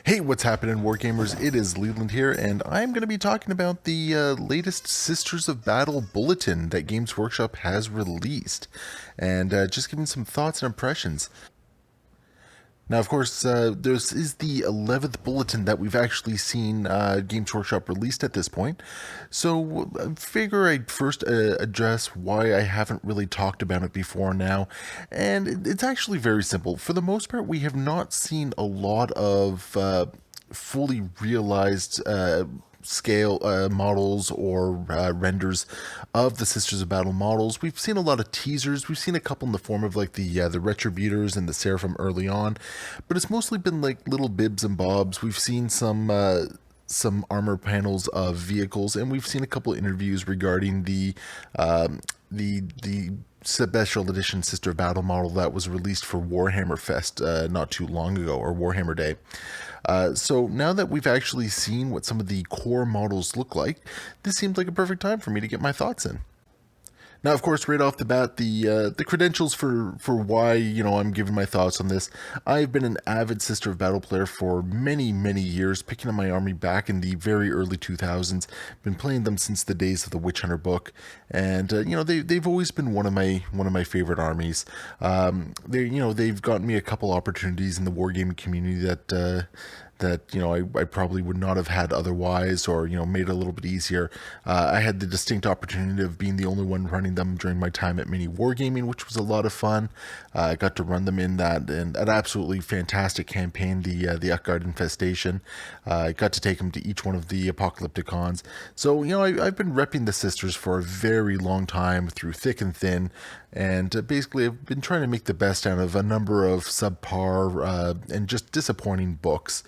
Hey, what's happening, Wargamers? It is Leland here, and I'm going to be talking about the latest Sisters of Battle Bulletin that Games Workshop has released, and just giving some thoughts and impressions. Now, of course, this is the 11th bulletin that we've actually seen Games Workshop released at this point. So I figure I'd first address why I haven't really talked about it before now. And it's actually very simple. For the most part, we have not seen a lot of fully realized scale models or renders of the Sisters of Battle models. We've seen a lot of teasers. We've seen a couple in the form of like the Retributors and the Seraphim early on, but it's mostly been like little bibs and bobs. We've seen some armor panels of vehicles, and we've seen a couple interviews regarding the special edition Sister of Battle model that was released for Warhammer Fest not too long ago, or Warhammer Day. So now that we've actually seen what some of the core models look like, this seems like a perfect time for me to get my thoughts in. Now, of course, right off the bat, the credentials for why I'm giving my thoughts on this. I've been an avid Sister of Battle player for many years, picking up my army back in the very early 2000s. Been playing them since the days of the Witch Hunter book, and they've always been one of my favorite armies. They've gotten me a couple opportunities in the wargaming community that I probably would not have had otherwise, or made it a little bit easier. I had the distinct opportunity of being the only one running them during my time at Mini Wargaming, which was a lot of fun. I got to run them in an absolutely fantastic campaign, the Utgard Infestation. I got to take them to each one of the apocalyptic cons. So I've been repping the Sisters for a very long time through thick and thin. And basically, I've been trying to make the best out of a number of subpar and just disappointing books.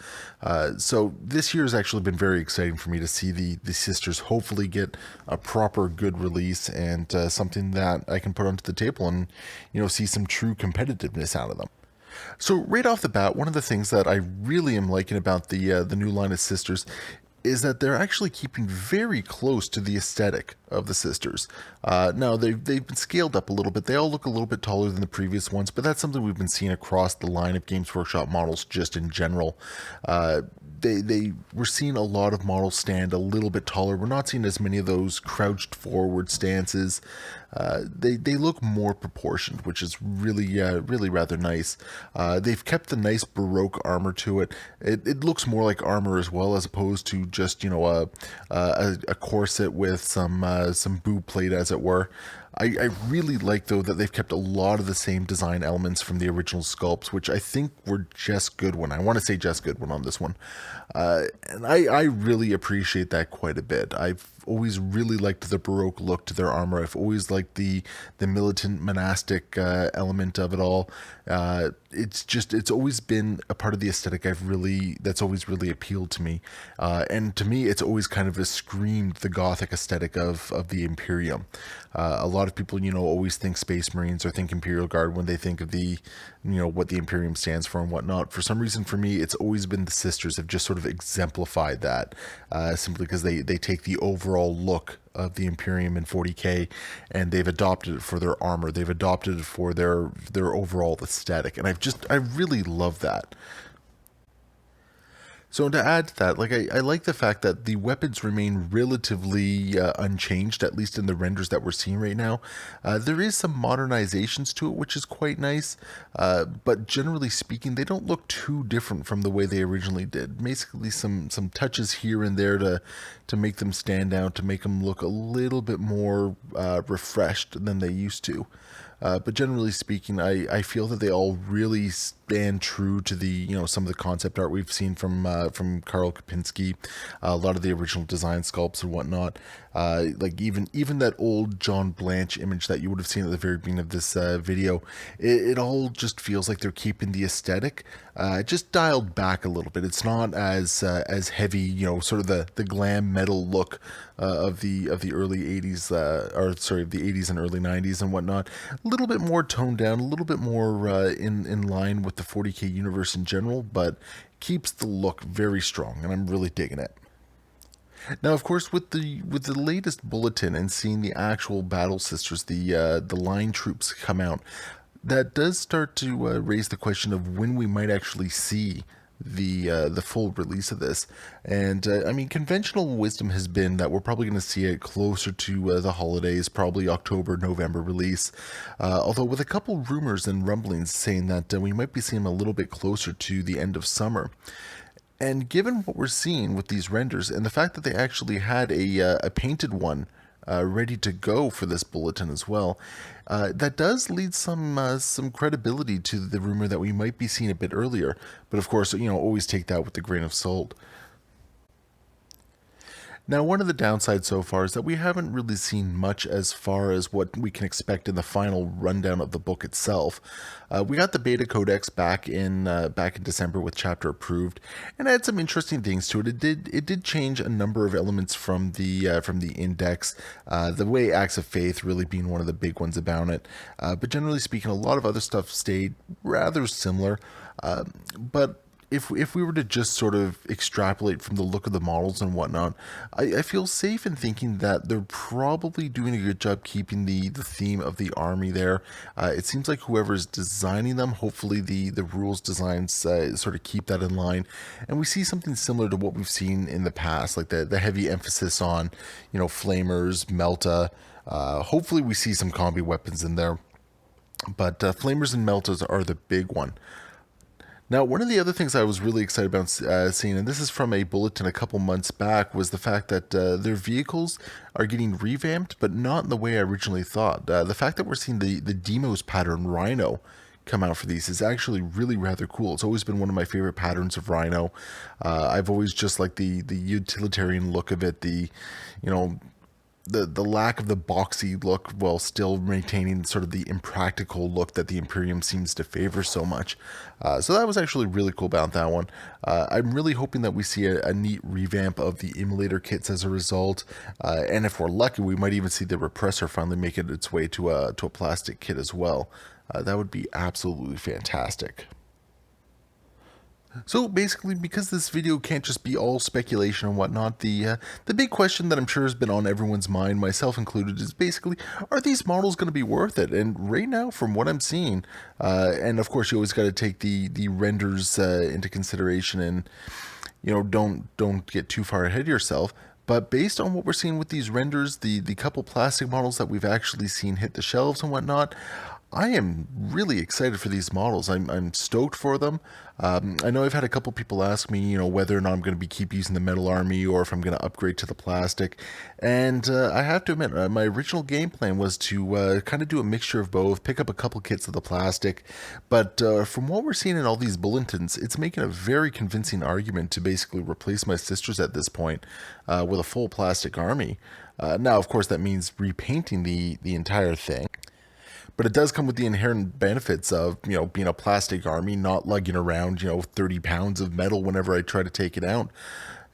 So this year has actually been very exciting for me to see the Sisters hopefully get a proper good release, and something that I can put onto the table and see some true competitiveness out of them. So right off the bat, one of the things that I really am liking about the new line of Sisters is that they're actually keeping very close to the aesthetic of the Sisters. Now, they've been scaled up a little bit. They all look a little bit taller than the previous ones, but that's something we've been seeing across the line of Games Workshop models just in general. We're seeing a lot of models stand a little bit taller. We're not seeing as many of those crouched forward stances. They look more proportioned, which is really rather nice. They've kept the nice Baroque armor to it. It looks more like armor as well, as opposed to just a corset with some boob plate, as it were. I really like, though, that they've kept a lot of the same design elements from the original sculpts, which I think were just Goodwin. I want to say just Goodwin on this one. And I really appreciate that quite a bit. I've always really liked the Baroque look to their armor. I've always liked the militant monastic element of it all. It's always been a part of the aesthetic that's always really appealed to me. And to me, it's always kind of screamed the Gothic aesthetic of the Imperium. A lot of people, always think Space Marines or think Imperial Guard when they think of what the Imperium stands for and whatnot. For some reason, for me, it's always been the Sisters have just sort of exemplified that, simply because they take the overall look of the Imperium in 40k, and they've adopted it for their armor. They've adopted it for their overall aesthetic, and I really love that. So to add to that, I like the fact that the weapons remain relatively unchanged, at least in the renders that we're seeing right now. There is some modernizations to it, which is quite nice, but generally speaking, they don't look too different from the way they originally did. Basically, some touches here and there to make them stand out, to make them look a little bit more refreshed than they used to. But generally speaking, I feel that they all really stand true to the some of the concept art we've seen from Karl Kapinski, a lot of the original design sculpts and whatnot. Like even that old John Blanche image that you would have seen at the very beginning of this video, it all just feels like they're keeping the aesthetic just dialed back a little bit. It's not as heavy, sort of the glam metal look of the early 80s, of the 80s and early 90s and whatnot. A little bit more toned down, a little bit more in line with the 40k universe in general, but keeps the look very strong, and I'm really digging it. Now, of course, with the latest bulletin and seeing the actual battle sisters, the line troops come out, that does start to raise the question of when we might actually see the full release of this. And I mean, conventional wisdom has been that we're probably going to see it closer to the holidays, probably October, November release. Although with a couple rumors and rumblings saying that we might be seeing a little bit closer to the end of summer. And given what we're seeing with these renders and the fact that they actually had a painted one ready to go for this bulletin as well, that does lead some credibility to the rumor that we might be seeing a bit earlier. But of course, always take that with a grain of salt. Now, one of the downsides so far is that we haven't really seen much as far as what we can expect in the final rundown of the book itself. We got the beta codex back in December with chapter approved, and had some interesting things to it. It did change a number of elements from the index. The way Acts of Faith really being one of the big ones about it. But generally speaking, a lot of other stuff stayed rather similar. But if we were to just sort of extrapolate from the look of the models and whatnot, I feel safe in thinking that they're probably doing a good job keeping the theme of the army there. It seems like whoever's designing them, hopefully the rules designs sort of keep that in line. And we see something similar to what we've seen in the past, like the heavy emphasis on, flamers, melta. Hopefully we see some combi weapons in there. But flamers and meltas are the big one. Now, one of the other things I was really excited about seeing, and this is from a bulletin a couple months back, was the fact that their vehicles are getting revamped, but not in the way I originally thought. The fact that we're seeing the Demos pattern Rhino come out for these is actually really rather cool. It's always been one of my favorite patterns of Rhino. I've always just liked the utilitarian look of it, the lack of the boxy look while still maintaining sort of the impractical look that the Imperium seems to favor so much. So that was actually really cool about that one. I'm really hoping that we see a neat revamp of the emulator kits as a result. And if we're lucky, we might even see the repressor finally make it its way to a plastic kit as well. That would be absolutely fantastic. So basically, because this video can't just be all speculation and whatnot, the big question that I'm sure has been on everyone's mind, myself included, is basically, are these models going to be worth it? And right now, from what I'm seeing, and of course you always got to take the renders into consideration, and don't get too far ahead of yourself. But based on what we're seeing with these renders, the couple plastic models that we've actually seen hit the shelves and whatnot, I am really excited for these models. I'm stoked for them. I know I've had a couple people ask me, whether or not I'm going to keep using the metal army or if I'm going to upgrade to the plastic. And I have to admit, my original game plan was to kind of do a mixture of both, pick up a couple kits of the plastic. But from what we're seeing in all these bulletins, it's making a very convincing argument to basically replace my sisters at this point with a full plastic army. Now, of course, that means repainting the entire thing. But it does come with the inherent benefits of, being a plastic army, not lugging around, 30 pounds of metal whenever I try to take it out.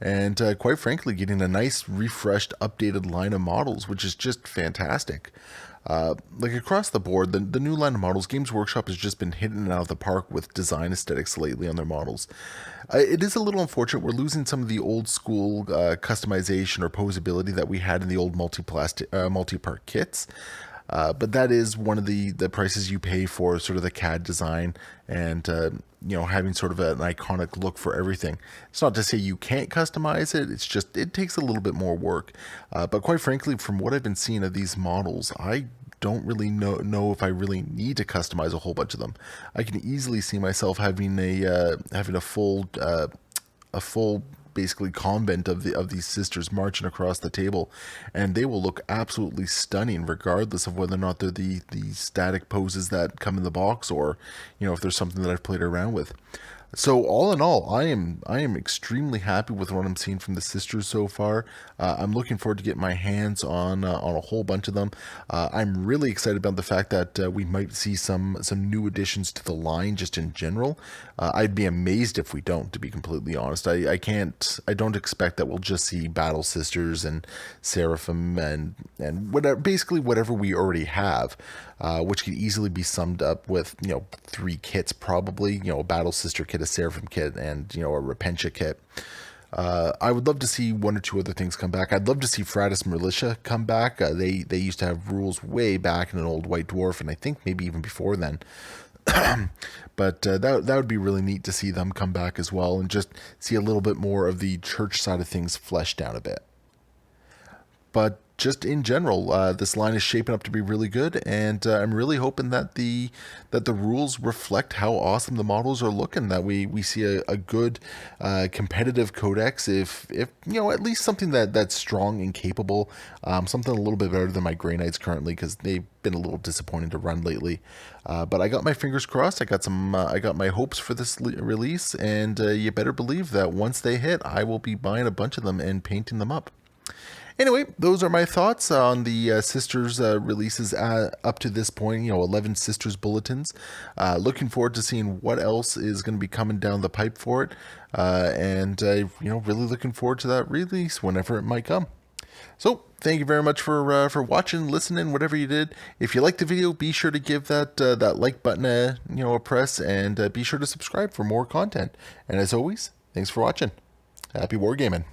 And quite frankly, getting a nice, refreshed, updated line of models, which is just fantastic. Like across the board, the new line of models, Games Workshop has just been hitting it out of the park with design aesthetics lately on their models. It is a little unfortunate we're losing some of the old school customization or posability that we had in the old multi-part kits. But that is one of the prices you pay for sort of the CAD design and, having sort of an iconic look for everything. It's not to say you can't customize it. It's just, it takes a little bit more work. But quite frankly, from what I've been seeing of these models, I don't really know if I really need to customize a whole bunch of them. I can easily see myself having a full basically convent of these sisters marching across the table, and they will look absolutely stunning regardless of whether or not they're the static poses that come in the box, or if there's something that I've played around with. So all in all, I am extremely happy with what I'm seeing from the sisters so far. I'm looking forward to getting my hands on a whole bunch of them. I'm really excited about the fact that we might see some new additions to the line just in general. I'd be amazed if we don't, to be completely honest. I don't expect that we'll just see Battle Sisters and Seraphim and basically whatever we already have. Which could easily be summed up with, 3 kits probably, a Battle Sister kit, a Seraphim kit, and, a Repentia kit. I would love to see 1 or 2 other things come back. I'd love to see Fratus Militia come back. They used to have rules way back in an old White Dwarf, and I think maybe even before then. But that would be really neat to see them come back as well and just see a little bit more of the church side of things fleshed out a bit. But just in general, this line is shaping up to be really good, and I'm really hoping that the rules reflect how awesome the models are looking. That we see a good competitive codex, if at least something that's strong and capable, something a little bit better than my Grey Knights currently, because they've been a little disappointing to run lately. But I got my fingers crossed. I got my hopes for this release, and you better believe that once they hit, I will be buying a bunch of them and painting them up. Anyway, those are my thoughts on the Sisters releases up to this point, 11 Sisters Bulletins. Looking forward to seeing what else is going to be coming down the pipe for it. And really looking forward to that release whenever it might come. So, thank you very much for watching, listening, whatever you did. If you liked the video, be sure to give that like button a press, and be sure to subscribe for more content. And as always, thanks for watching. Happy wargaming.